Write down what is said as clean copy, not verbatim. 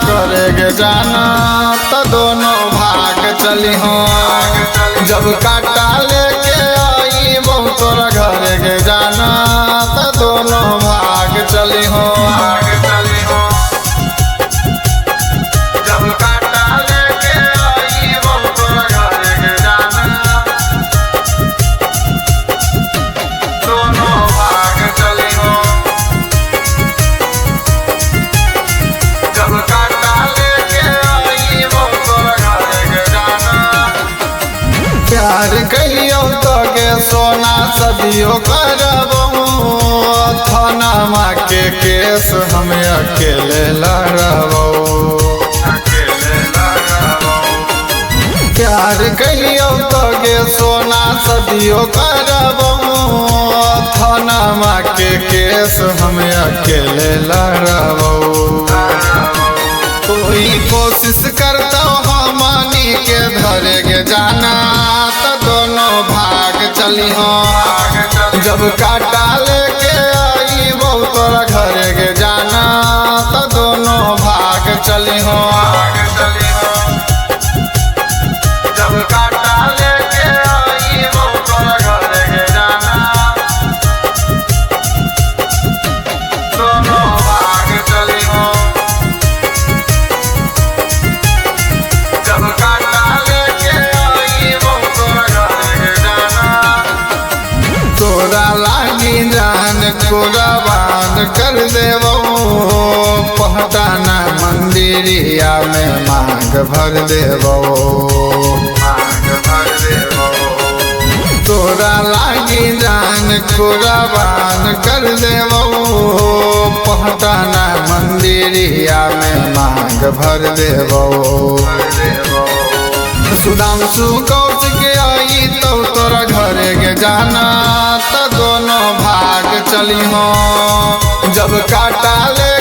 करेगे जाना तो दोनों भाग चली हो। जब काटा लेके आई बहु तोरा घर के जाना तो दोनों भाग चली हो। जब काटा लेके आई बहु तोरा घर के जाना दोनों भाग चली हो। जब काटा लेके आई बहु तोरा घर के जाना प्यार कहियो तो के सोना सदियों करबो। थाना के केस हम अकेले लड़बो। प्यार कहियो तो के सोना सदियों करबो। थाना के केस हम अकेले लड़बो। कोई कोशिश करता हमनी के धरे के जाना तो दोनों भाग चली हो। जब काटा लेके आई बहु तोरा घर के जाना तो दोनों भाग चली हो। जब काटा लेके आई बहु तोरा घर के जाना दोनों भाग चली हो। जब काटा लेके आई बहु तोरा घर के जाना तोरा लागी जान कुर्बान कर देवो। पहटाना मंदिरिया में मांग भर देवो। तोरा लागी जान कुर्बान कर देवो। पहटाना मंदिरिया में मांग भर देवो। सुधांशु कौशिक आई तो तोरा घर के जाना तो दोनों भाग चली हो। जब काटा ले